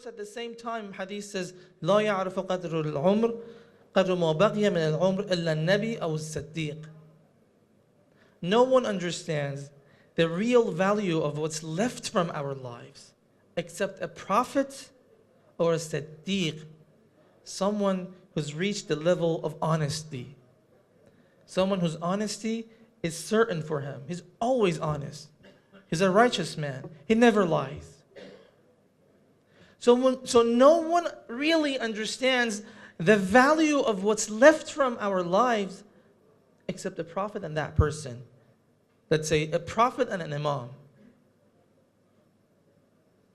course, at the same time, hadith says, لا يعرف قدر العمر قدر ما بقي من العمر إلا النبي أو الصديق. No one understands the real value of what's left from our lives except a prophet or a Siddiq, someone who's reached the level of honesty. Someone whose honesty is certain for him. He's always honest. He's a righteous man. He never lies. So no one really understands the value of what's left from our lives except the prophet and that person. Let's say a prophet and an imam.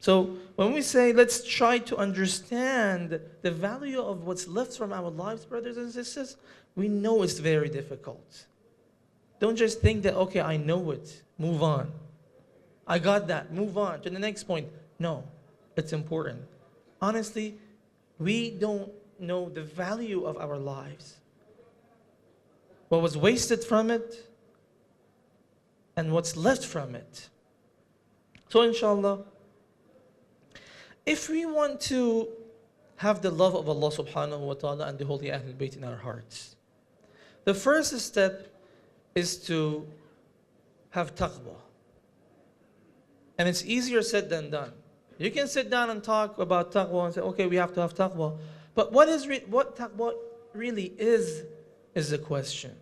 So when we say let's try to understand the value of what's left from our lives, brothers and sisters, we know it's very difficult. Don't just think that, okay, I know it, move on. I got that, move on to the next point. No, it's important. Honestly, we don't know the value of our lives. What was wasted from it and what's left from it. So inshallah, if we want to have the love of Allah subhanahu wa ta'ala and the Holy Ahlul Bayt in our hearts, the first step is to have taqwa. And it's easier said than done. You can sit down and talk about taqwa and say, okay, we have to have taqwa. But what taqwa really is the question.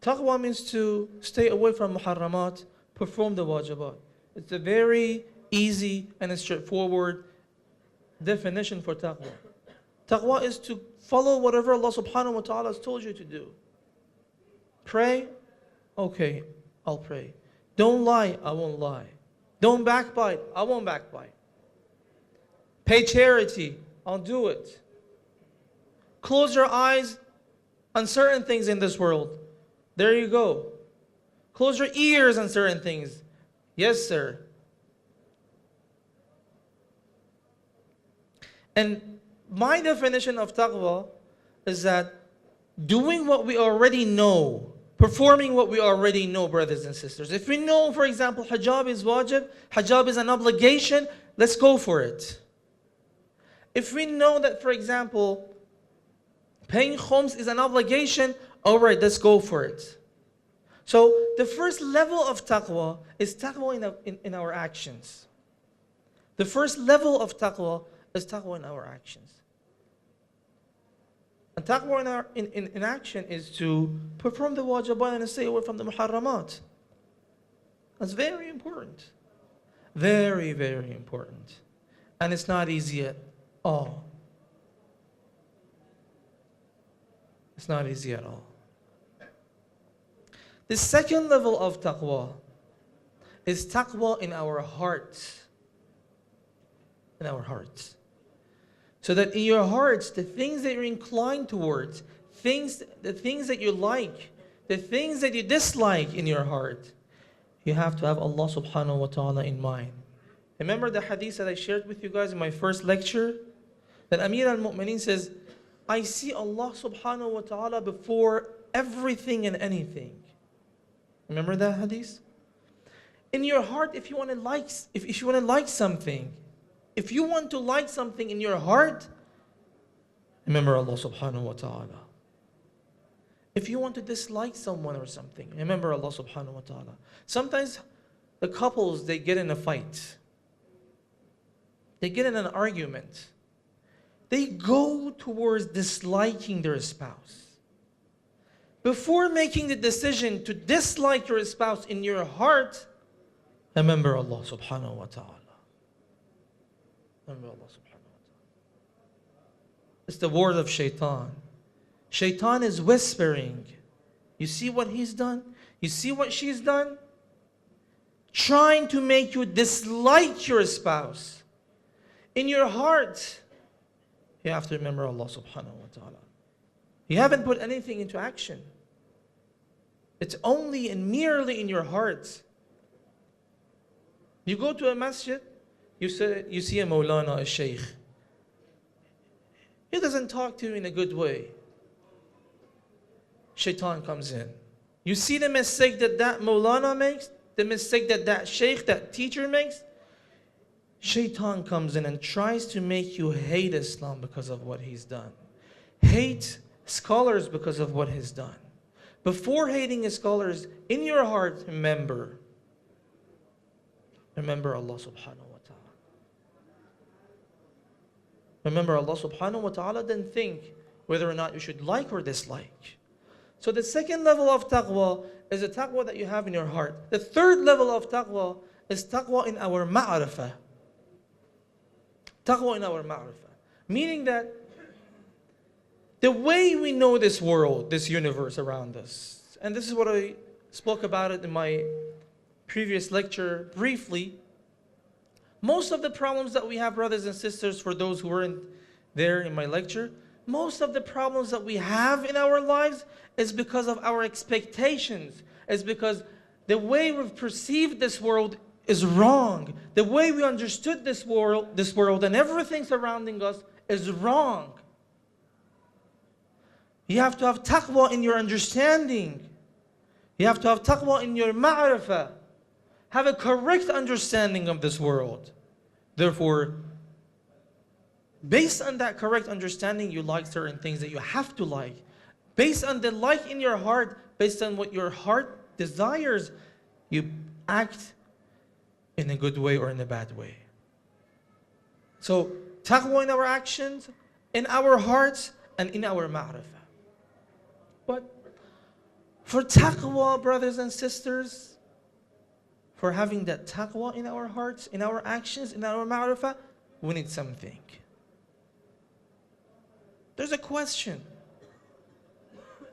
Taqwa means to stay away from muharramat, perform the wajibat. It's a very easy and a straightforward definition for taqwa. Taqwa is to follow whatever Allah subhanahu wa ta'ala has told you to do. Pray, okay, I'll pray. Don't lie, I won't lie. Don't backbite, I won't backbite. Pay charity, I'll do it. Close your eyes on certain things in this world. There you go. Close your ears on certain things. Yes, sir. And my definition of taqwa is that doing what we already know, performing what we already know, brothers and sisters. If we know, for example, hijab is wajib, hijab is an obligation, let's go for it. If we know that, for example, paying khums is an obligation, all right, let's go for it. So the first level of taqwa is taqwa in our actions. The first level of taqwa is taqwa in our actions. And taqwa in action is to perform the wajibat and stay away from the muharramat. That's very important. Very, very important. And it's not easy at all. It's not easy at all. The second level of taqwa is taqwa in our hearts. In our hearts. So that in your hearts, the things that you're inclined towards, the things that you like, the things that you dislike in your heart, you have to have Allah subhanahu wa ta'ala in mind. Remember the hadith that I shared with you guys in my first lecture? That Amir al-Mu'mineen says, I see Allah subhanahu wa ta'ala before everything and anything. Remember that hadith? In your heart, if you want to like something, if you want to like something in your heart, remember Allah subhanahu wa ta'ala. If you want to dislike someone or something, remember Allah subhanahu wa ta'ala. Sometimes the couples, they get in a fight. They get in an argument. They go towards disliking their spouse. Before making the decision to dislike your spouse in your heart, remember Allah subhanahu wa ta'ala. Remember Allah subhanahu wa ta'ala. It's the word of shaitan. Shaitan is whispering. You see what he's done? You see what she's done? Trying to make you dislike your spouse. In your heart, you have to remember Allah subhanahu wa ta'ala. You haven't put anything into action. It's only and merely in your heart. You go to a masjid, you see a Maulana, a Shaykh. He doesn't talk to you in a good way. Shaitan comes in. You see the mistake that Maulana makes, the mistake that Shaykh, that teacher makes. Shaitan comes in and tries to make you hate Islam because of what he's done. Hate scholars because of what he's done. Before hating scholars, in your heart, remember Allah subhanahu wa ta'ala. Remember Allah subhanahu wa ta'ala, then think whether or not you should like or dislike. So the second level of taqwa is the taqwa that you have in your heart. The third level of taqwa is taqwa in our ma'rifah. Taqwa in our ma'rifah. Meaning that the way we know this world, this universe around us, and this is what I spoke about it in my previous lecture briefly, most of the problems that we have, brothers and sisters, for those who weren't there in my lecture, most of the problems that we have in our lives is because of our expectations. It's because the way we've perceived this world is wrong. The way we understood this world and everything surrounding us is wrong. You have to have taqwa in your understanding. You have to have taqwa in your ma'rifah. Have a correct understanding of this world. Therefore, based on that correct understanding, you like certain things that you have to like. Based on the like in your heart, based on what your heart desires, you act in a good way or in a bad way. So, taqwa in our actions, in our hearts, and in our ma'rifah. But for taqwa, brothers and sisters, for having that taqwa in our hearts, in our actions, in our ma'rifah, we need something. There's a question.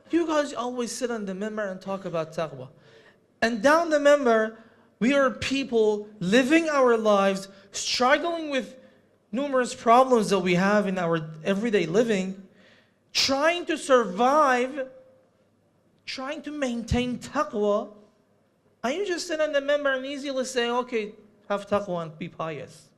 You guys always sit on the minbar and talk about taqwa. And down the minbar, we are people living our lives, struggling with numerous problems that we have in our everyday living, trying to survive, trying to maintain taqwa. And you just sit on the minbar and easily say, okay, have taqwa and be pious.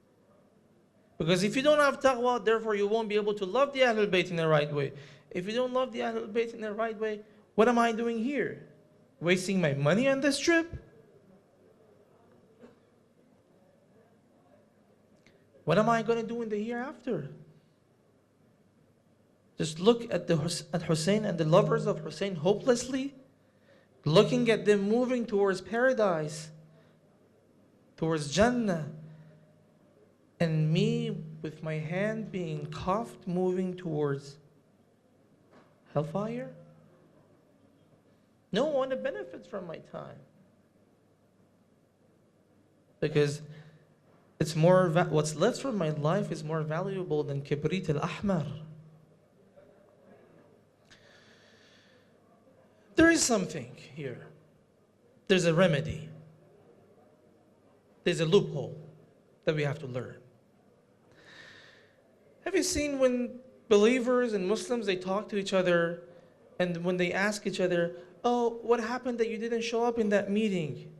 Because if you don't have taqwa, therefore you won't be able to love the Ahlul Bayt in the right way. If you don't love the Ahlul Bayt in the right way, what am I doing here? Wasting my money on this trip? What am I going to do in the hereafter? Just look at Hussein and the lovers of Hussein hopelessly, looking at them moving towards paradise, towards Jannah, and me with my hand being cuffed, moving towards hellfire? No one benefits from my time. Because it's more, what's left from my life is more valuable than kibrit al-ahmar. There is something here. There's a remedy. There's a loophole that we have to learn. Have you seen when believers and Muslims, they talk to each other, and when they ask each other, oh, what happened that you didn't show up in that meeting?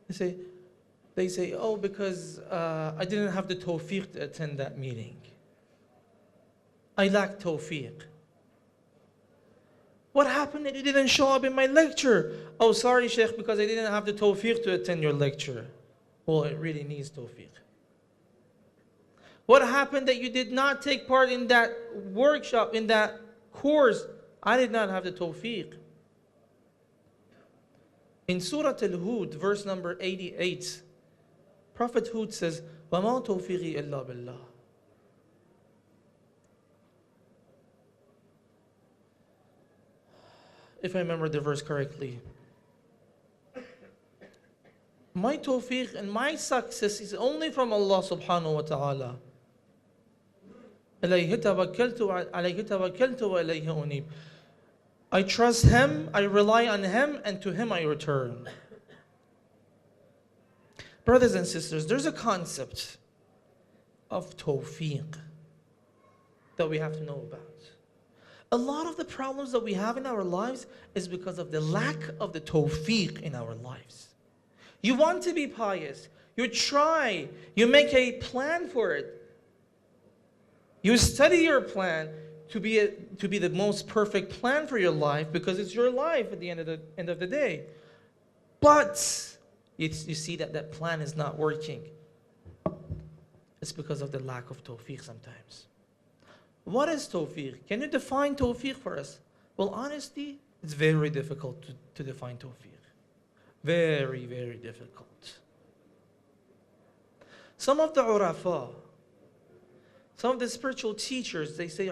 They say, oh, because I didn't have the tawfiq to attend that meeting. I lack tawfiq. What happened that you didn't show up in my lecture? Oh, sorry, Sheikh, because I didn't have the tawfiq to attend your lecture. Well, it really needs tawfiq. What happened that you did not take part in that workshop, in that course? I did not have the tawfiq. In Surah Al-Hud, verse number 88, Prophet Hud says, وَمَا تَوْفِيقِي إِلَّا بِاللَّهِ. If I remember the verse correctly, my tawfiq and my success is only from Allah subhanahu wa ta'ala. عَلَيْهِ تَوَكَّلْتُ وَإِلَيْهِ أُنِيبُ. I trust Him, I rely on Him, and to Him I return. Brothers and sisters, there's a concept of tawfiq that we have to know about. A lot of the problems that we have in our lives is because of the lack of the tawfiq in our lives. You want to be pious, you try, you make a plan for it. You study your plan to be the most perfect plan for your life, because it's your life at the end of the day. But you see that plan is not working. It's because of the lack of tawfiq sometimes. What is tawfiq? Can you define tawfiq for us? Well, honestly, it's very difficult to define tawfiq. Very, very difficult. Some of the urafa, some of the spiritual teachers, they say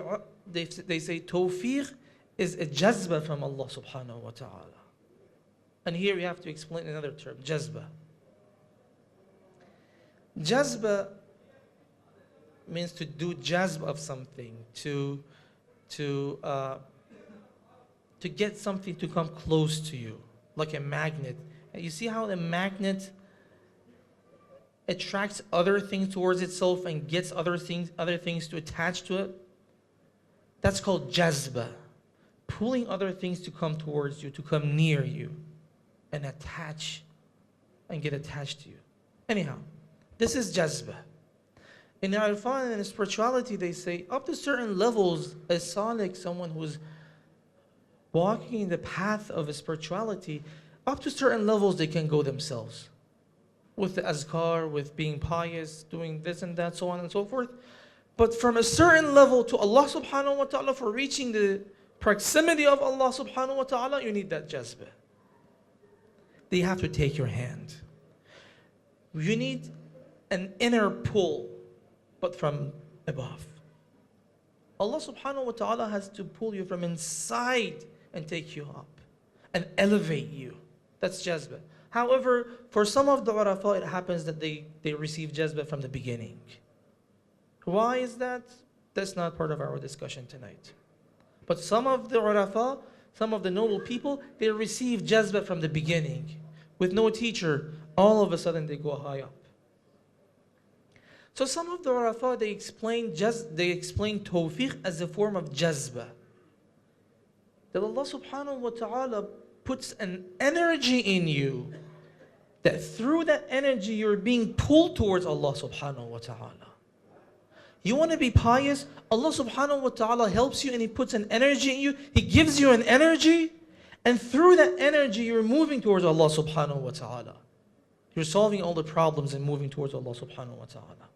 tawfiq is a jazba from Allah subhanahu wa ta'ala. And here we have to explain another term, jazba. Jazba means to do jazb of something, to get something to come close to you, like a magnet. And you see how the magnet attracts other things towards itself and gets other things to attach to it? That's called jazba. Pulling other things to come towards you, to come near you, and attach, and get attached to you. Anyhow, this is jazba. In Irfan and in spirituality, they say up to certain levels, a salik, someone who's walking in the path of spirituality, up to certain levels they can go themselves. With the azkar, with being pious, doing this and that, so on and so forth. But from a certain level to Allah subhanahu wa ta'ala, for reaching the proximity of Allah subhanahu wa ta'ala, you need that jazbah. They have to take your hand. You need an inner pull, but from above. Allah subhanahu wa ta'ala has to pull you from inside and take you up and elevate you. That's jazbah. However, for some of the urafa, it happens that they receive jazbah from the beginning. Why is that? That's not part of our discussion tonight. But some of the urafa, some of the noble people, they receive jazbah from the beginning. With no teacher, all of a sudden they go high up. So some of the urafa, they explain tawfiq as a form of jazbah. That Allah subhanahu wa ta'ala puts an energy in you, that through that energy you're being pulled towards Allah subhanahu wa ta'ala. You want to be pious, Allah subhanahu wa ta'ala helps you and He puts an energy in you. He gives you an energy, and through that energy you're moving towards Allah subhanahu wa ta'ala. You're solving all the problems and moving towards Allah subhanahu wa ta'ala.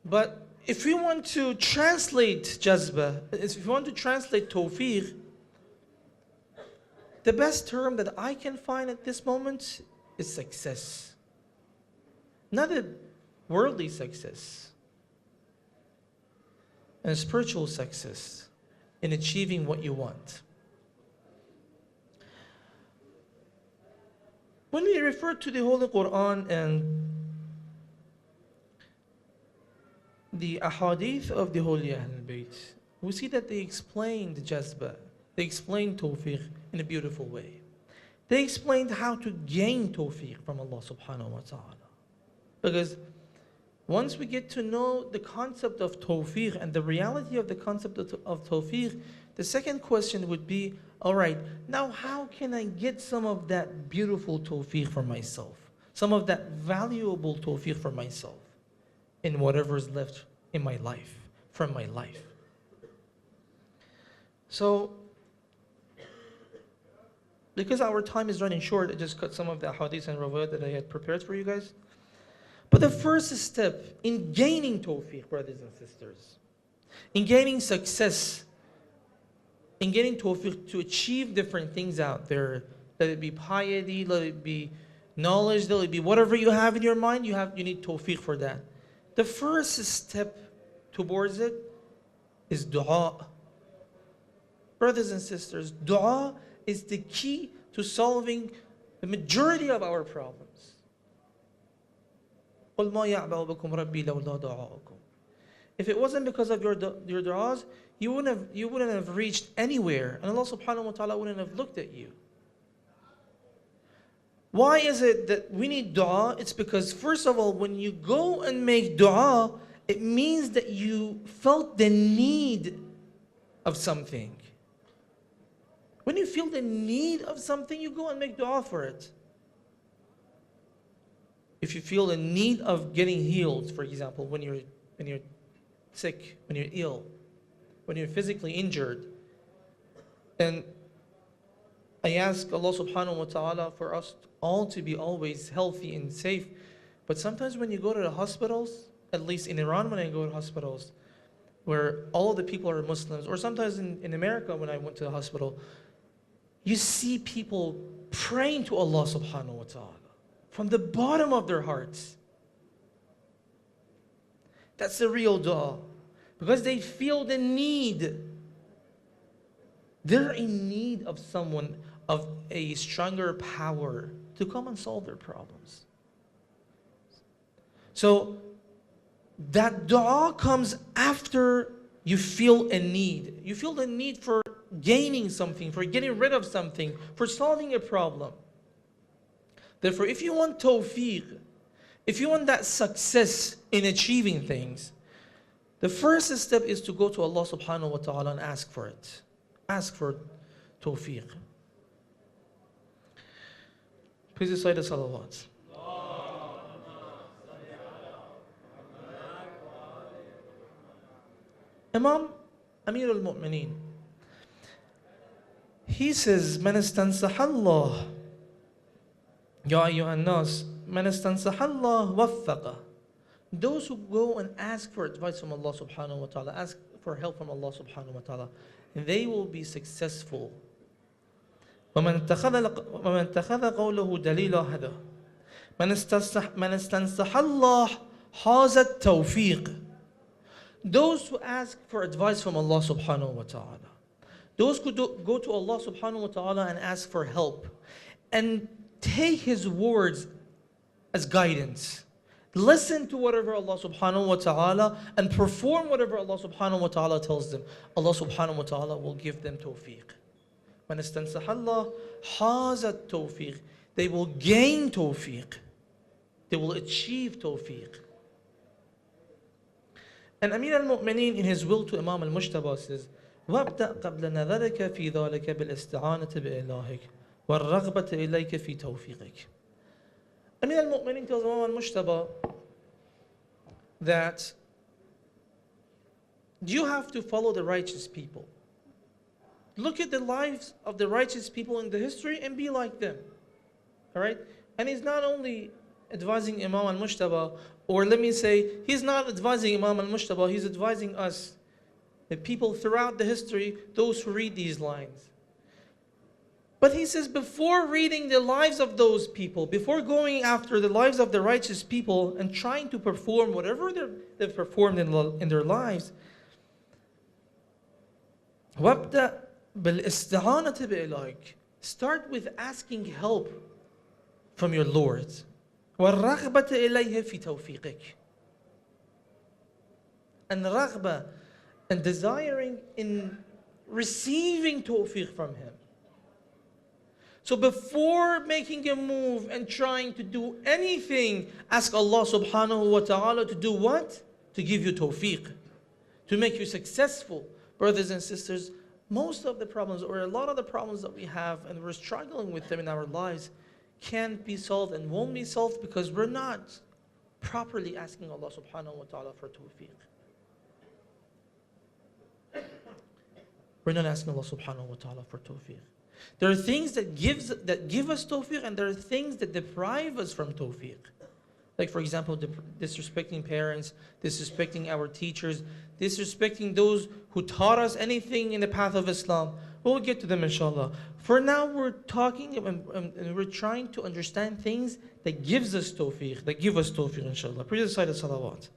But if we want to translate jazbah, if we want to translate tawfiq, the best term that I can find at this moment is success. Not a worldly success, and a spiritual success in achieving what you want. When we refer to the Holy Quran and the ahadith of the Holy Ahlul Bayt, we see that they explain the jazbah, they explain tawfiq in a beautiful way. They explained how to gain tawfiq from Allah subhanahu wa ta'ala. Because once we get to know the concept of tawfiq and the reality of the concept of tawfiq, the second question would be, all right, now how can I get some of that beautiful tawfiq for myself? Some of that valuable tawfiq for myself in whatever is left in my life, from my life. So, because our time is running short, I just cut some of the hadiths and rawayat that I had prepared for you guys. But the first step in gaining tawfiq, brothers and sisters, in gaining success, in getting tawfiq to achieve different things out there, let it be piety, let it be knowledge, let it be whatever you have in your mind, you need tawfiq for that. The first step towards it is dua. Brothers and sisters, dua is the key to solving the majority of our problems. قُلْ مَا يَعْبَأُ بِكُمْ رَبِّي لَوْلَا دُعَاؤُكُمْ. If it wasn't because of your du'as, you wouldn't have reached anywhere, and Allah subhanahu wa ta'ala wouldn't have looked at you. Why is it that we need dua? It's because, first of all, when you go and make dua, it means that you felt the need of something. When you feel the need of something, you go and make dua for it. If you feel the need of getting healed, for example, when you're sick, when you're ill, when you're physically injured, and I ask Allah subhanahu wa ta'ala for us all to be always healthy and safe. But sometimes when you go to the hospitals, at least in Iran when I go to hospitals, where all of the people are Muslims, or sometimes in America when I went to the hospital, you see people praying to Allah subhanahu wa ta'ala from the bottom of their hearts. That's the real dua. Because they feel the need. They're in need of someone, of a stronger power to come and solve their problems. So that dua comes after you feel a need. You feel the need for gaining something, for getting rid of something, for solving a problem. Therefore, if you want tawfiq, if you want that success in achieving things, the first step is to go to Allah subhanahu wa ta'ala and ask for it. Ask for tawfiq. Please recite the salawat. Imam Amir al-Mu'mineen, he says, من استنصح الله يا أيها الناس من استنصح الله وفقه. Those who go and ask for advice from Allah subhanahu wa ta'ala, ask for help from Allah subhanahu wa ta'ala, they will be successful. ومن اتخذ قوله دليلا هذا من استنصح الله حاز التوفيق. Those who ask for advice from Allah subhanahu wa ta'ala, those who go to Allah subhanahu wa ta'ala and ask for help and take His words as guidance, listen to whatever Allah subhanahu wa ta'ala and perform whatever Allah subhanahu wa ta'ala tells them, Allah subhanahu wa ta'ala will give them tawfiq. من استنصح الله حاز التوفيق. They will gain tawfiq. They will achieve tawfiq. And Amir al-Mu'mineen in his will to Imam al-Mujtaba says, وَابْدَأْ قَبْلَ نَذَرِكَ فِي ذَلِكَ بِالْإِسْتِعَانَةِ بِإِلَهِكَ وَالرَّغْبَةِ إِلَيْكَ فِي تَوْفِيقِكَ. Amir al-Mu'mineen tells Imam al-Mujtaba that you have to follow the righteous people. Look at the lives of the righteous people in the history and be like them. All right? And he's not only advising Imam al-Mujtaba, or let me say, he's not advising Imam al-Mujtaba, he's advising us, the people throughout the history, those who read these lines. But he says, before reading the lives of those people, before going after the lives of the righteous people and trying to perform whatever they've performed in their lives, وَابْدَأْ بِالْإِسْتِعَانَةِ بِإِلَهِكَ. Start with asking help from your Lord. وَالرَّغْبَةِ إِلَيْهِ فِي تَوْفِيقِكَ. And raghbah, and desiring in receiving tawfiq from Him. So before making a move and trying to do anything, ask Allah subhanahu wa ta'ala to do what? To give you tawfiq, to make you successful. Brothers and sisters, most of the problems, or a lot of the problems that we have and we're struggling with them in our lives, can't be solved and won't be solved because we're not properly asking Allah subhanahu wa ta'ala for tawfiq. We're not asking Allah subhanahu wa ta'ala for tawfiq. There are things that give us tawfiq, and there are things that deprive us from tawfiq. Like for example, disrespecting parents, disrespecting our teachers, disrespecting those who taught us anything in the path of Islam. We'll get to them inshallah. For now, we're talking and we're trying to understand things that gives us tawfiq, that give us tawfiq inshallah. Please recite the salawat.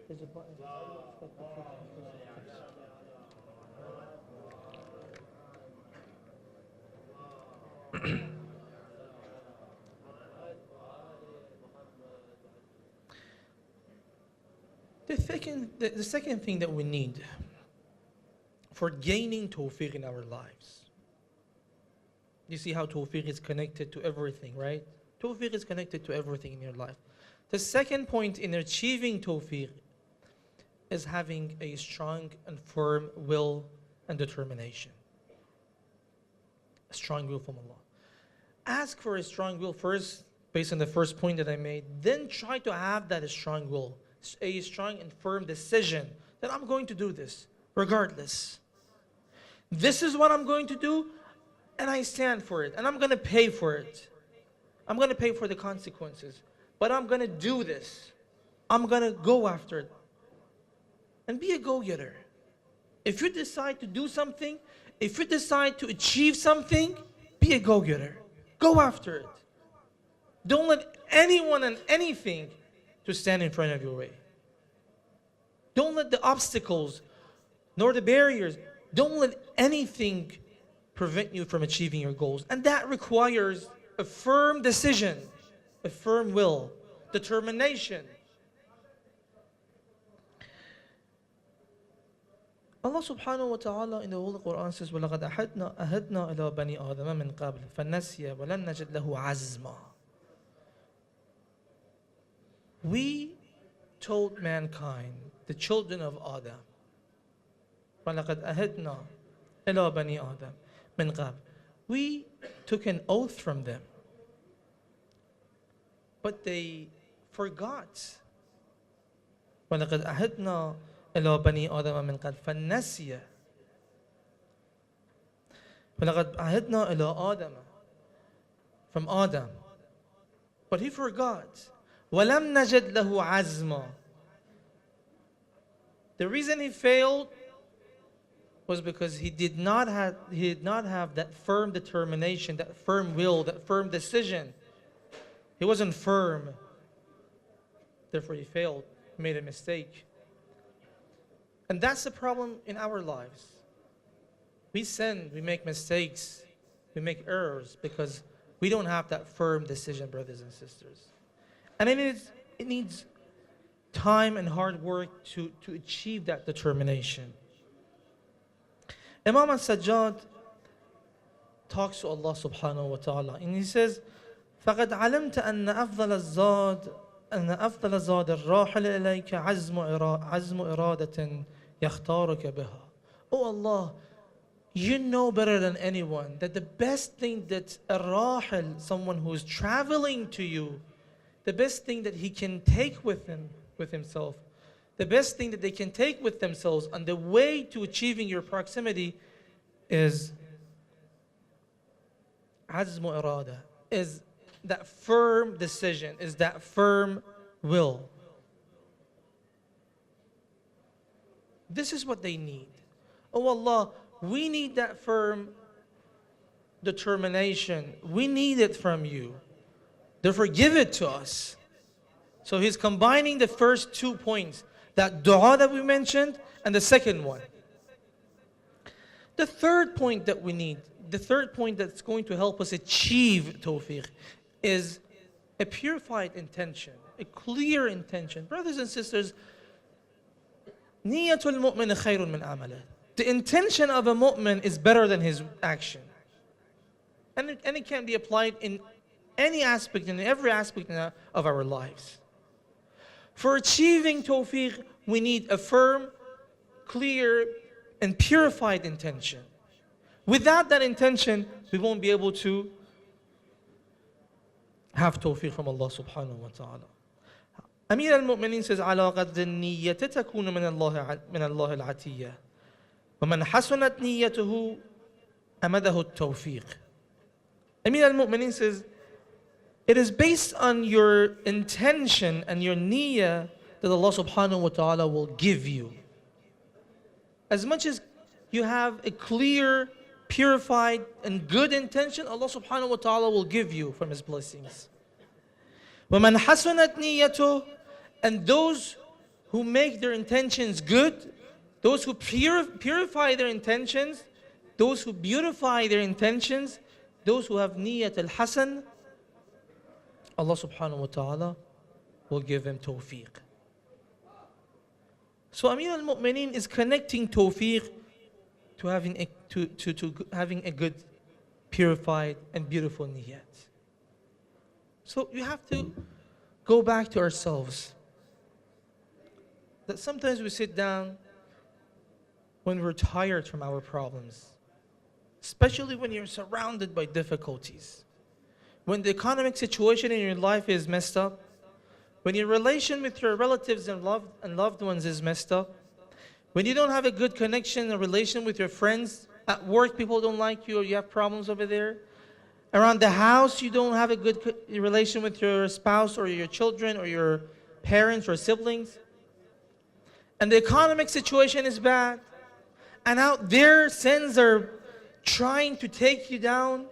There's a button. The second thing that we need for gaining tawfiq in our lives. You see how tawfiq is connected to everything, right? Tawfiq is connected to everything in your life. The second point in achieving tawfiq is having a strong and firm will and determination. A strong will from Allah. Ask for a strong will first, based on the first point that I made. Then try to have that strong will, a strong and firm decision that I'm going to do this, regardless. This is what I'm going to do, and I stand for it, and I'm going to pay for it. I'm going to pay for the consequences, but I'm going to do this. I'm going to go after it. And be a go-getter. If you decide to do something, if you decide to achieve something, be a go-getter. Go after it. Don't let anyone and anything to stand in front of your way. Don't let the obstacles nor the barriers, don't let anything prevent you from achieving your goals. And that requires a firm decision, a firm will, determination. Allah subhanahu wa ta'ala in the Holy Quran says, وَلَقَدْ أَهَدْنَا إِلَىٰ بَنِي آدَمَ مِنْ قَبْلِ فَنَسِيَ وَلَمْ نَجِدْ لَهُ عَزْمًا. We told mankind, the children of Adam, وَلَقَدْ أَهَدْنَا إِلَىٰ بَنِي آدَمَ مِنْ قَبْلِ. We took an oath from them, but they forgot. وَلَقَدْ أَهَدْنَا إِلَىٰ بَنِي آدَمَ مِنْ قَبْلِ فَنَسِيَ وَلَقَدْ أَهَدْنَا إِلَىٰ آدَمَ, from Adam, but he forgot. وَلَمْ نَجِدْ لَهُ عَزْمًا. The reason he failed was because he did not have that firm determination, that firm will, that firm decision. He wasn't firm. Therefore he failed, he made a mistake. And that's the problem in our lives. We sin, we make mistakes, we make errors because we don't have that firm decision, brothers and sisters. And it needs time and hard work to achieve that determination. Imam al-Sajjad talks to Allah subhanahu wa ta'ala and he says, فَقَدْ عَلَمْتَ أَنَّ أَفْضَلَ زَادَ الرَّاحِلِ إِلَيْكَ عَزْمُ إِرَادَةٍ يَخْتَارُكَ بِهَا. Oh Allah, you know better than anyone that the best thing that a rahil, someone who is traveling to you, the best thing that he can take with himself, the best thing that they can take with themselves on the way to achieving your proximity is azmu irada, is that firm decision, is that firm will. This is what they need. Oh Allah, we need that firm determination. We need it from you. Therefore, give it to us. So he's combining the first 2 points, that dua that we mentioned, and the second one. The third point that we need, the third point that's going to help us achieve tawfiq, is a purified intention, a clear intention. Brothers and sisters, niyatul mu'min khayrun min amalah. The intention of a mu'min is better than his action. And it can be applied in any aspect, in every aspect of our lives. For achieving tawfiq, we need a firm, clear, and purified intention. Without that intention, we won't be able to have tawfiq from Allah subhanahu wa ta'ala. Amir al-Mu'mineen says, عَلَى قَدْرِ النِّيَّةِ تَكُونُ مِنَ اللَّهِ الْعَتِيَّةِ وَمَنْ حَسُنَتْ نِيَّتُهُ أَمَدَهُ التَّوْفِيقِ. Amir al-Mu'mineen says, it is based on your intention and your niyyah that Allah subhanahu wa ta'ala will give you. As much as you have a clear, purified, and good intention, Allah subhanahu wa ta'ala will give you from His blessings. وَمَنْ حَسُنَتْ نِيَّتُهُ, and those who make their intentions good, those who purify their intentions, those who beautify their intentions, those who have niyyat al-hasan, Allah subhanahu wa ta'ala will give them tawfiq. So Amir al-Mu'mineen is connecting tawfiq to having a good, purified, and beautiful niyyat. So you have to go back to ourselves. That sometimes we sit down when we're tired from our problems, especially when you're surrounded by difficulties. When the economic situation in your life is messed up, when your relation with your relatives and loved ones is messed up, when you don't have a good connection and relation with your friends At work, people don't like you, or you have problems over there. Around the house, you don't have a good relation with your spouse or your children or your parents or siblings. And the economic situation is bad. And out there, sins are trying to take you down.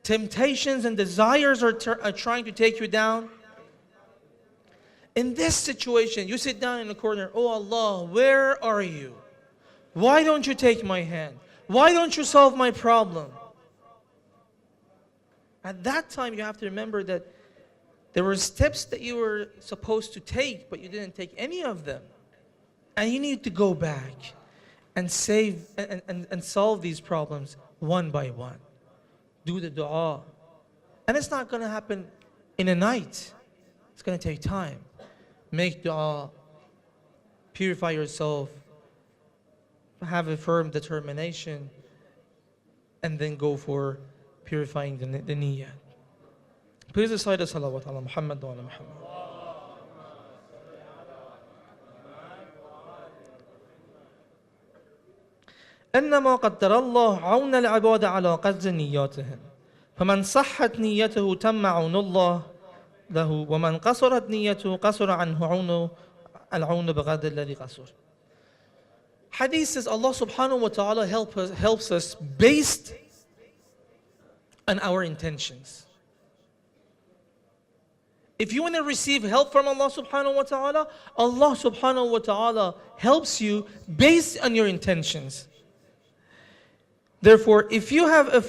Temptations and desires are trying to take you down. In this situation, you sit down in the corner. Oh Allah, where are you? Why don't you take my hand? Why don't you solve my problem? At that time, you have to remember that there were steps that you were supposed to take, but you didn't take any of them. And you need to go back and save and solve these problems one by one. Do the dua. And it's not going to happen in a night. It's going to take time. Make dua. Purify yourself. Have a firm determination. And then go for purifying the niyyah. Please recite the salawat ala Muhammad wa ala Muhammad. إنما قدر الله عون العباد على قدر نياتهم فمن صحت نيته تم عون الله له ومن قصرت نيته قصر عنه العون بقدر الذي قصر. Hadith says Allah subhanahu wa ta'ala helps us based on our intentions. If you want to receive help from Allah subhanahu wa ta'ala, Allah subhanahu wa ta'ala helps you based on your intentions. Therefore, if you have a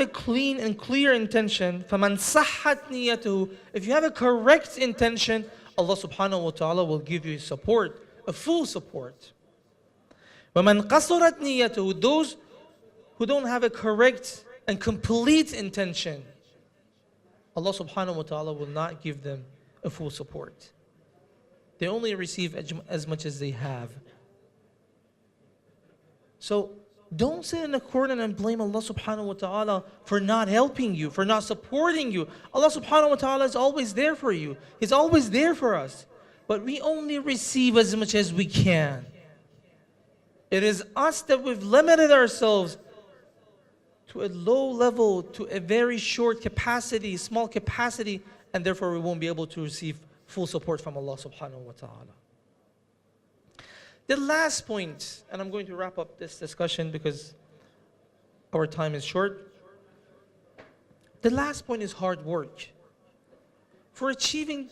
clean and clear intention, فَمَنْ صَحَّتْ نِيَّتُهُ, if you have a correct intention, Allah subhanahu wa ta'ala will give you support, a full support. وَمَنْ قَصُرَتْ نِيَّتُهُ, those who don't have a correct and complete intention, Allah subhanahu wa ta'ala will not give them a full support. They only receive as much as they have. So don't sit in a corner and blame Allah subhanahu wa ta'ala for not helping you, for not supporting you. Allah subhanahu wa ta'ala is always there for you. He's always there for us. But we only receive as much as we can. It is us that we've limited ourselves to a low level, to a very short capacity, small capacity, and therefore we won't be able to receive full support from Allah subhanahu wa ta'ala. The last point, and I'm going to wrap up this discussion because our time is short. The last point is hard work. For achieving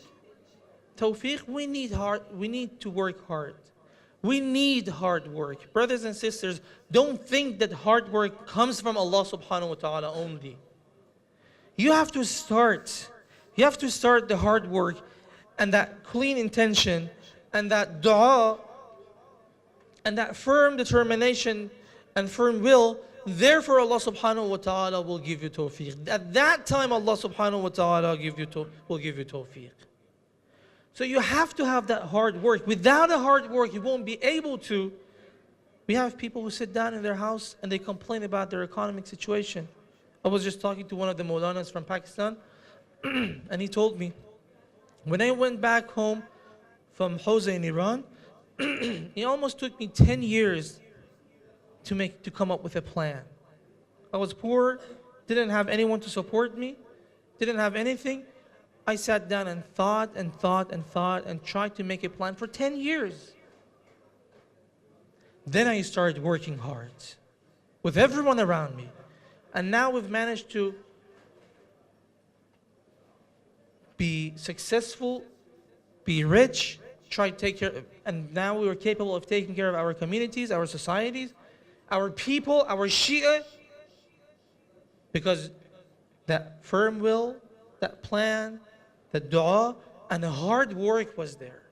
tawfiq, we need to work hard. We need hard work. Brothers and sisters, don't think that hard work comes from Allah subhanahu wa ta'ala only. You have to start. You have to start the hard work and that clean intention and that dua and that firm determination and firm will. Therefore Allah subhanahu wa ta'ala will give you tawfiq. At that time Allah subhanahu wa ta'ala will give you tawfiq. So you have to have that hard work. Without a hard work, you won't be able to. We have people who sit down in their house and they complain about their economic situation. I was just talking to one of the Maulanas from Pakistan and he told me, when I went back home from Hawza in Iran, it almost took me 10 years to come up with a plan. I was poor, didn't have anyone to support me, didn't have anything. I sat down and thought and tried to make a plan for 10 years. Then I started working hard with everyone around me. And now we've managed to be successful, be rich, try to take care of, and now we are capable of taking care of our communities, our societies, our people, our Shia, because that firm will, that plan, the dua, and the hard work was there.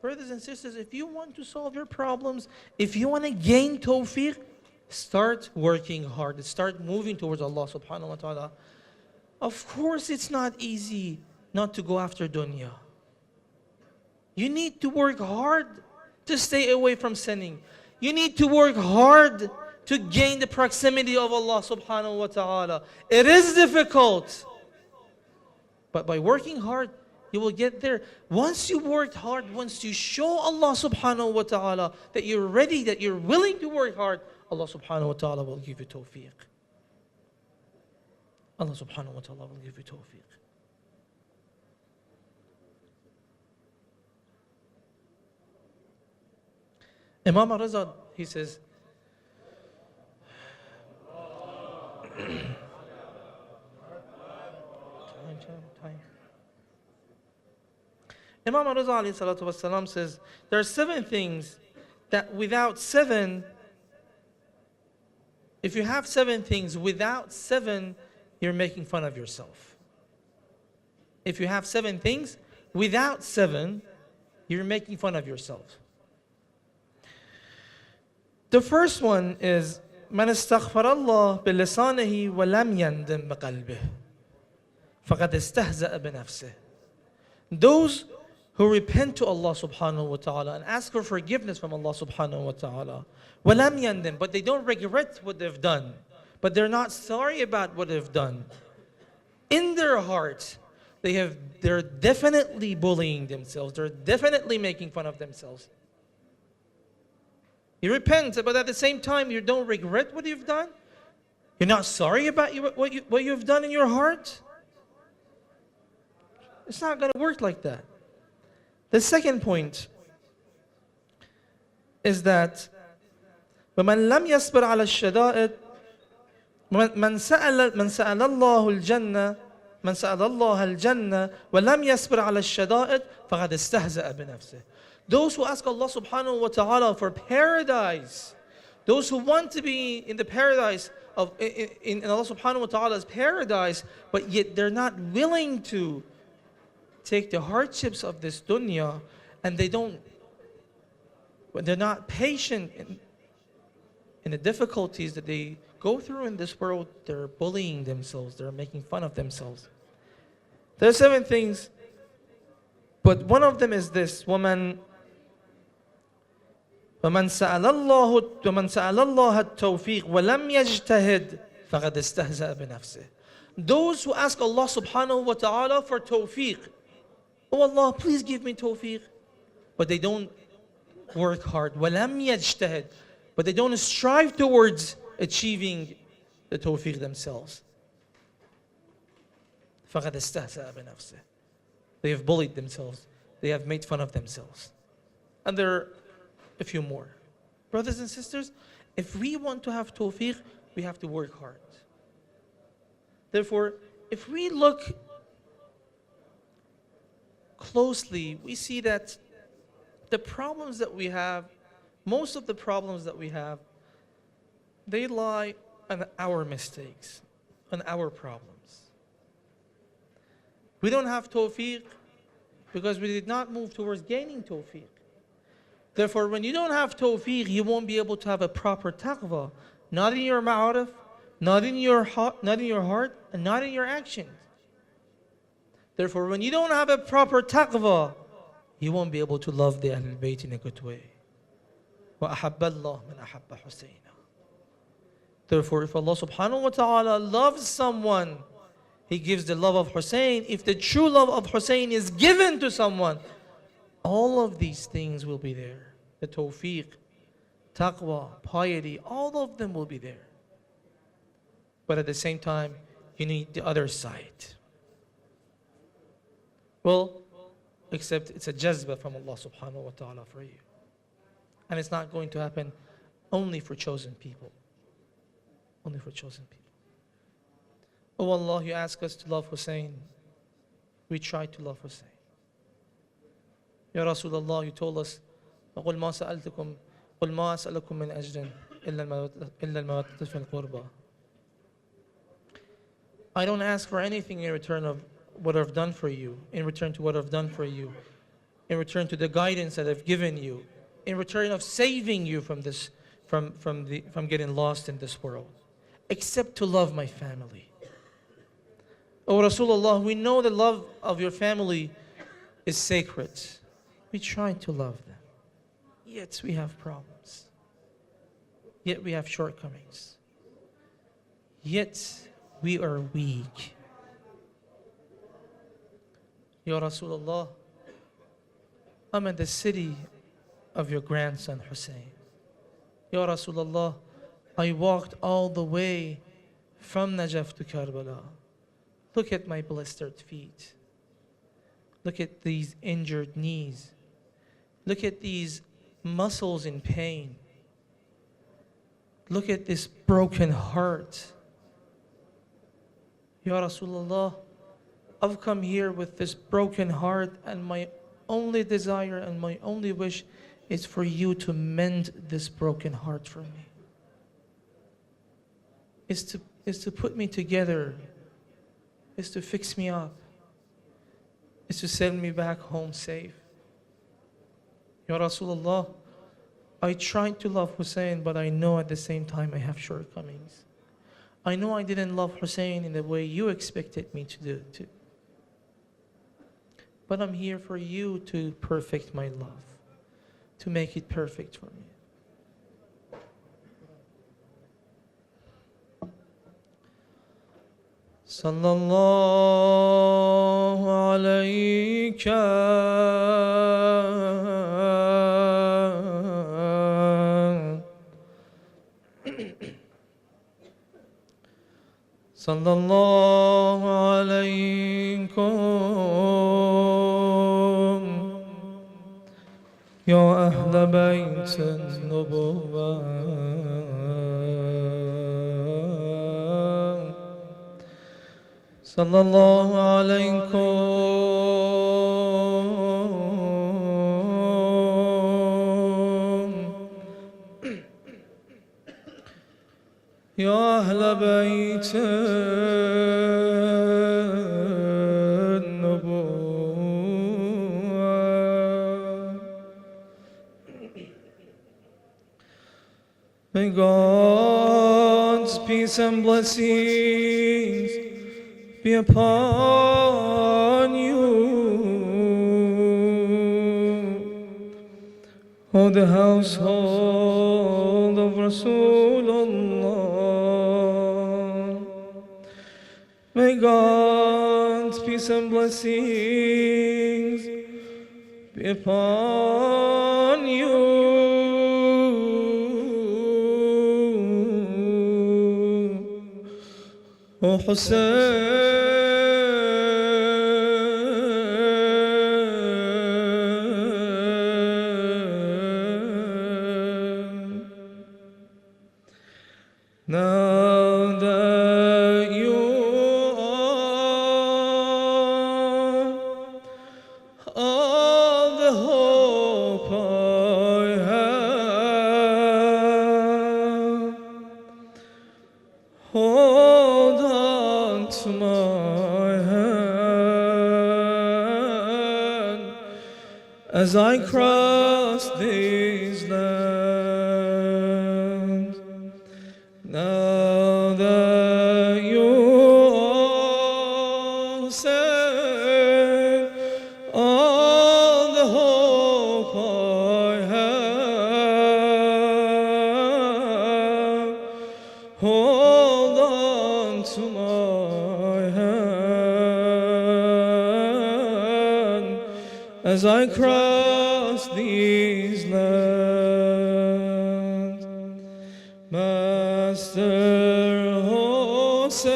Brothers and sisters, if you want to solve your problems, if you want to gain tawfiq, start working hard. Start moving towards Allah subhanahu wa ta'ala. Of course, it's not easy not to go after dunya. You need to work hard to stay away from sinning. You need to work hard to gain the proximity of Allah subhanahu wa ta'ala. It is difficult. But by working hard, You will get there. Once you worked hard, once you show Allah subhanahu wa ta'ala that you're ready, that you're willing to work hard, Allah subhanahu wa ta'ala will give you tawfiq. Allah subhanahu wa ta'ala will give you tawfiq. Imam Raza, he says, time. Imam Raza alayhi salatu wasalam says, there are 7 things that without 7, if you have 7 things, without 7, you're making fun of yourself. If you have 7 things, without 7, you're making fun of yourself. The first one is من استغفر الله بلسانه ولم يندم بقلبه فقد استهزأ بنفسه. Those who repent to Allah subhanahu wa ta'ala and ask for forgiveness from Allah subhanahu wa ta'ala, ولم يندم, but they don't regret what they've done, but they're not sorry about what they've done. In their heart, they're definitely bullying themselves. They're definitely making fun of themselves. You repent, but at the same time, you don't regret what you've done. You're not sorry about what you've done in your heart. It's not going to work like that. The second point is that وَمَنْ لَمْ يَصْبِرْ عَلَى الشَّدَائِدِ مَنْ سَأَلَ اللَّهُ الْجَنَّةِ من سأل الله الجنة ولم يصبر على الشدائد فقد استهزأ بنفسه. Those who ask Allah subhanahu wa ta'ala for paradise, those who want to be in the paradise of in Allah subhanahu wa ta'ala's paradise, but yet they're not willing to take the hardships of this dunya, and they're not patient in the difficulties that they go through in this world, they're bullying themselves, they're making fun of themselves. There are 7 things, but one of them is this: وَمَنْ سَأَلَ اللَّهَ التَّوْفِيقَ وَلَمْ يَجْتَهِدْ فَقَدْ اسْتَهْزَأَ بِنَفْسِهِ. Those who ask Allah subhanahu wa ta'ala for tawfiq, oh Allah, please give me tawfiq, but they don't work hard. وَلَمْ يَجْتَهِدْ, but they don't strive towards achieving the tawfiq themselves. فَقَدْ اسْتَهْزَأَ بِنَفْسِهِ. They have bullied themselves. They have made fun of themselves. And there are a few more. Brothers and sisters, if we want to have tawfiq, we have to work hard. Therefore, if we look closely, we see that the problems that we have, most of the problems that we have, they lie on our mistakes, on our problems. We don't have tawfiq because we did not move towards gaining tawfiq. Therefore, when you don't have tawfiq, you won't be able to have a proper taqwa, not in your ma'arif, not in your heart, and not in your actions. Therefore, when you don't have a proper taqwa, you won't be able to love the Ahlul Bayt in a good way. وَأَحَبَّ اللَّهُ مَنْ أَحَبَّ حُسَيْنًا. Therefore, if Allah subhanahu wa ta'ala loves someone, He gives the love of Hussein. If the true love of Hussein is given to someone, all of these things will be there. The tawfiq, taqwa, piety, all of them will be there. But at the same time, you need the other side. Well, except it's a jazba from Allah subhanahu wa ta'ala for you. And it's not going to happen only for chosen people. Only for chosen people. Oh Allah, you ask us to love Hussein. We try to love Hussein. Ya Rasulullah, you told us, قُلْ مَا سَأَلْتُكُمْ قُلْ مَا أَسْأَلُكُمْ مِنْ أَجْرٍ إِلَّا الْمَوَدَّةَ فِي الْقُرْبَى. I don't ask for anything in return of what I've done for you, in return to what I've done for you, in return to the guidance that I've given you, in return of saving you from this, from getting lost in this world, except to love my family. Oh Rasulullah, we know the love of your family is sacred. We try to love them. Yet we have problems. Yet we have shortcomings. Yet we are weak. Ya Rasulullah, I'm in the city of your grandson Hussein. Ya Rasulullah, I walked all the way from Najaf to Karbala. Look at my blistered feet. Look at these injured knees. Look at these muscles in pain. Look at this broken heart. Ya Rasulullah, I've come here with this broken heart, and my only desire and my only wish is for you to mend this broken heart for me. Is to put me together, is to fix me up, is to send me back home safe. Ya Rasulullah, I tried to love Hussein, but I know at the same time I have shortcomings. I know I didn't love Hussein in the way you expected me to do it. But I'm here for you to perfect my love, to make it perfect for me. Sallallahu alayka Sallallahu alaykum Ya Ahl Bayt al-Nubuwwah Sallallahu alaykum Ya Ahl Bayt al-Nubuwwah May God's peace and blessings be upon you, O the household of Rasulullah. May God's peace and blessings be upon you, O Hussein. Now that you are all the hope I have, hold on to my hand as I cross these lands. Now that you all say all the hope I have, hold on to my hand as I cross these lands. Master Hussein,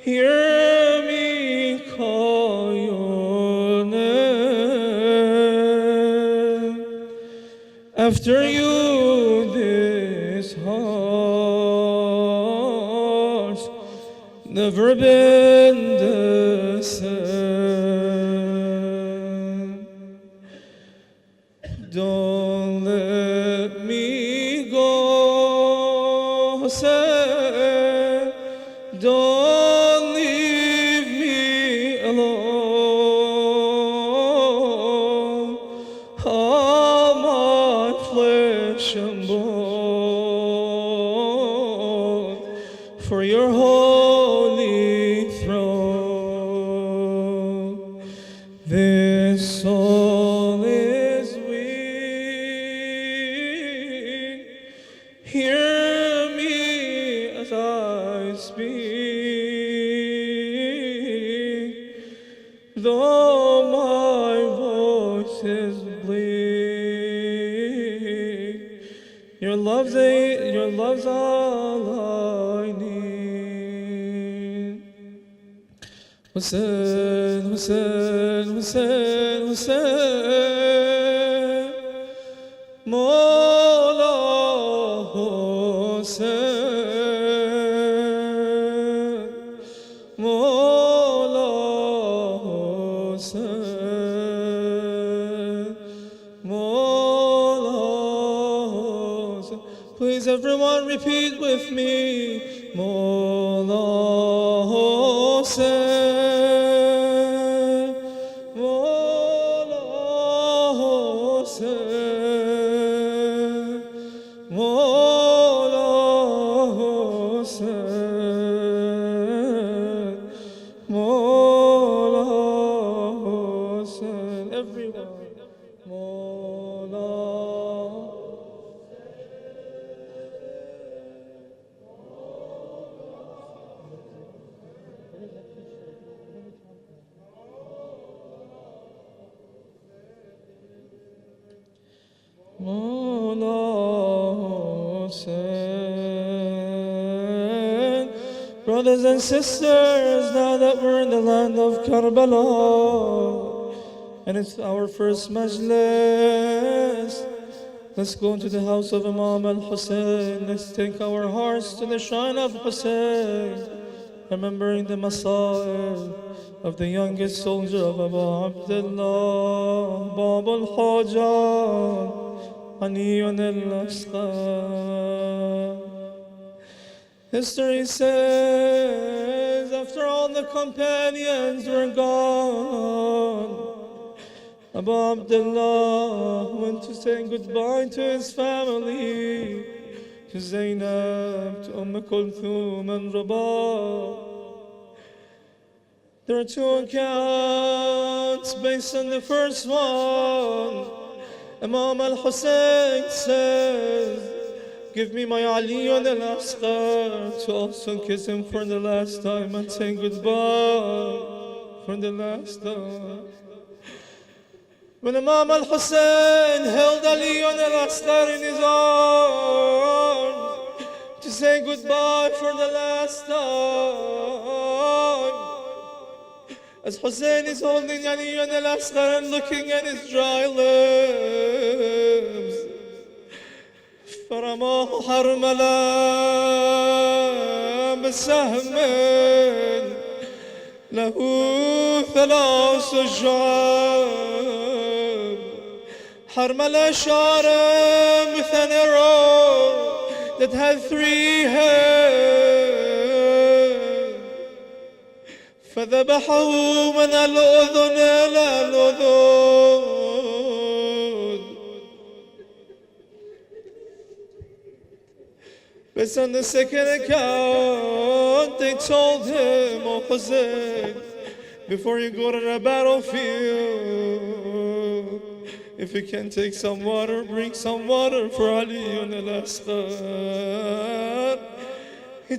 hear me call your name. After you, this heart's never been the same. Don't let me go, Hussein. Don't leave me alone. All my flesh and bone for your holy throne. This soul is weak. Hear me as I speak. is all I need. Hussein, Hussein, Hussein, Hussein, Mawla Hussein, Mawla Hussein, Mawla Hussein. Please everyone repeat with me. Mawla Hussein. Brothers and sisters, now that we're in the land of Karbala, and it's our first majlis, let's go into the house of Imam al-Hussein. Let's take our hearts to the shrine of Hussein, remembering the masa'ib of the youngest soldier of Abu Abdullah, Bab al-Hajan, Aniyun al-Asqar. History says, after all the companions were gone, Abu Abdullah went to say goodbye to his family, to Zainab, to Kulthum and Rabah. There are two accounts based on the first one. Imam al-Hussein says, give me my Ali al-Asqar to also kiss him for the last time and say goodbye for the last time. When Imam al-Hussein held Ali al-Asqar in his arms to say goodbye for the last time, as Hussein is holding Ali al-Asqar and looking at his dry lips, فرماه حرملا بسهم له 3 شعاب. حرملا شارم with an arrow that had 3 heads, فذبحه من الأذن إلى الأذن. Based on the second account, they told him, "Oh Hussein, before you go to the battlefield, if you can take some water, bring some water for Ali al-Asqar." He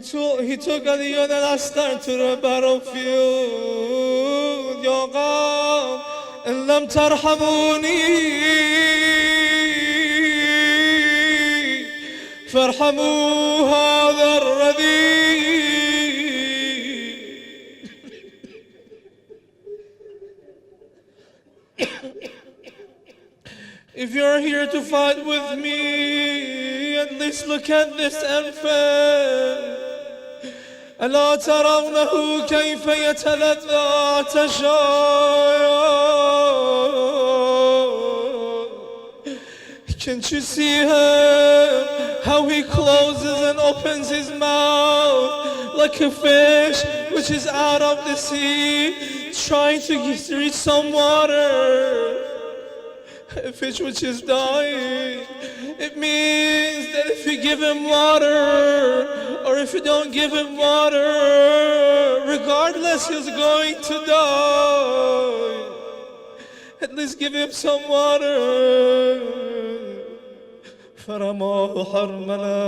took Ali al-Asqar to the battlefield. Ya qawm, in lam tarhamuni, فارحموا هذا الرذيل. If you're here to fight with me, at least look at this infant. ألا ترونه كيف يتلذذ عطشان. Can't you see him? How he closes and opens his mouth like a fish which is out of the sea, trying to reach some water. A fish which is dying. It means that if you give him water, or if you don't give him water, regardless, he's going to die. At least give him some water. فرماه حرملا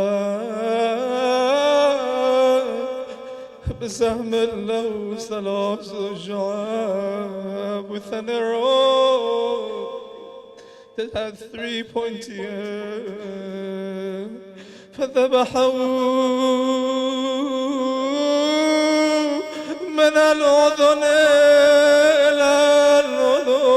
بسهم له 3 شعاب, with an arrow that had 3 pointy ends. فذبحوا من الأذن إلى الأذن.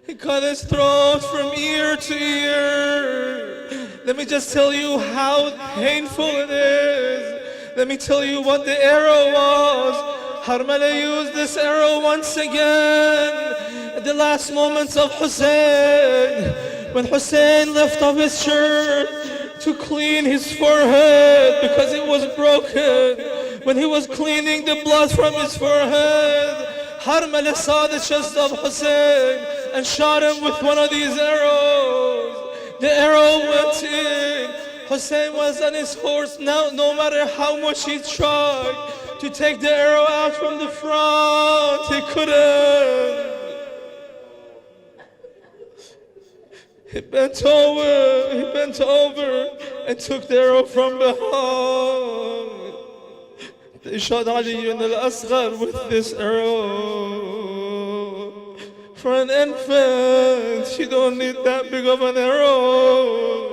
He cut his throat from ear to ear. Let me just tell you how painful it is. Let me tell you what the arrow was. Harmala used this arrow once again at the last moments of Hussein. When Hussein lifted up his shirt to clean his forehead because it was broken. When he was cleaning the blood from his forehead, Harmala saw the chest of Hussein and shot him with one of these arrows. The arrow went in. Hussein was on his horse. Now, no matter how much he tried to take the arrow out from the front, he couldn't. He bent over and took the arrow from behind. They shot Ali ibn al-Asghar with this arrow. For an infant, you don't need that big of an arrow.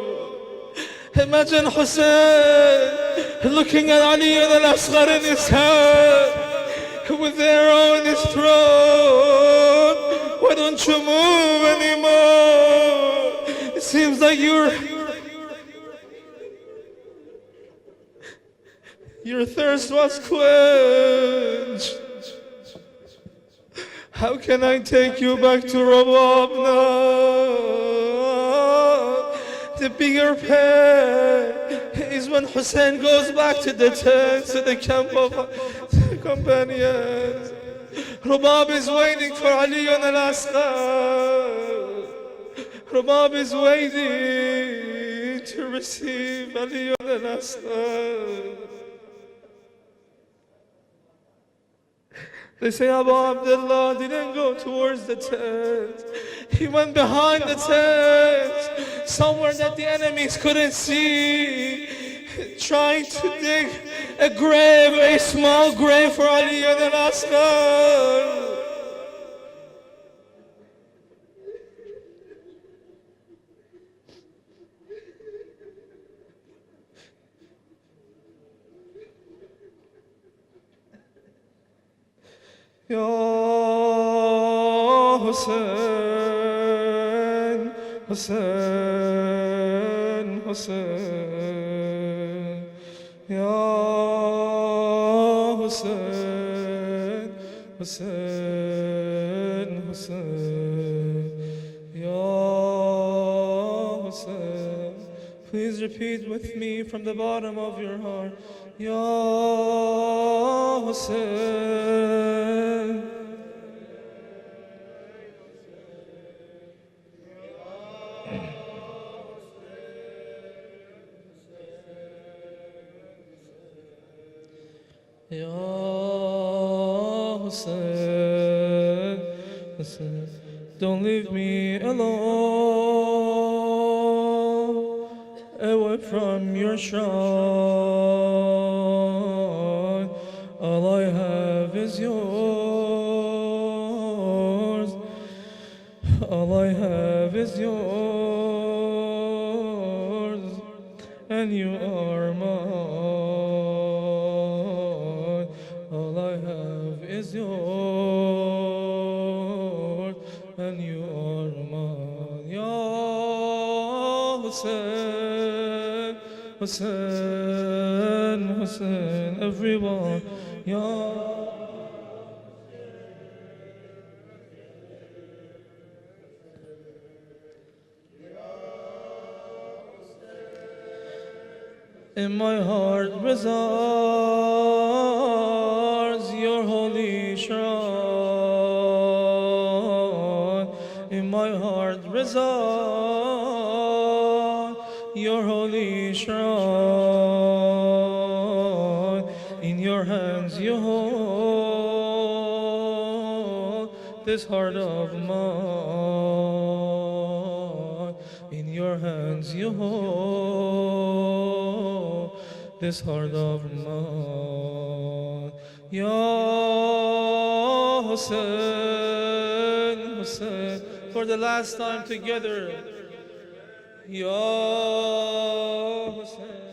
Imagine Hussein looking at Ali ibn al-Asghar in his hand with the arrow in his throat. Why don't you move anymore? It seems like your thirst was quenched. How can I take you back to Rabab now? The bigger pain is when Hussein goes back to the tent, to the camp of the companions. Rabab is waiting for Ali ibn al-Asghar. Rabab is waiting to receive Ali ibn al-Asghar. They say Abu Abdullah didn't go towards the tent. He went behind the tent, somewhere that the enemies couldn't see, trying to dig a grave, a small grave for Ali ibn al-Asghar. Ya Hussein, Hussein, Hussein. Ya Hussein, Hussein, Hussein. Ya Hussein. Please repeat with me from the bottom of your heart. Ya Hussein. Ya Hussein, Hussein. Don't leave me alone, away from your shrine. All I have is yours. All I have is yours, and you are mine. All I have is yours, and you are mine. Ya Hussein, Hussein, Hussein, everyone. Ya in my heart resides your holy shrine. In my heart resides your holy shrine. In your hands you hold this heart of mine. In your hands you hold this heart of mine. Ya Hussein, Hussein, for the last time together. Ya Hussein.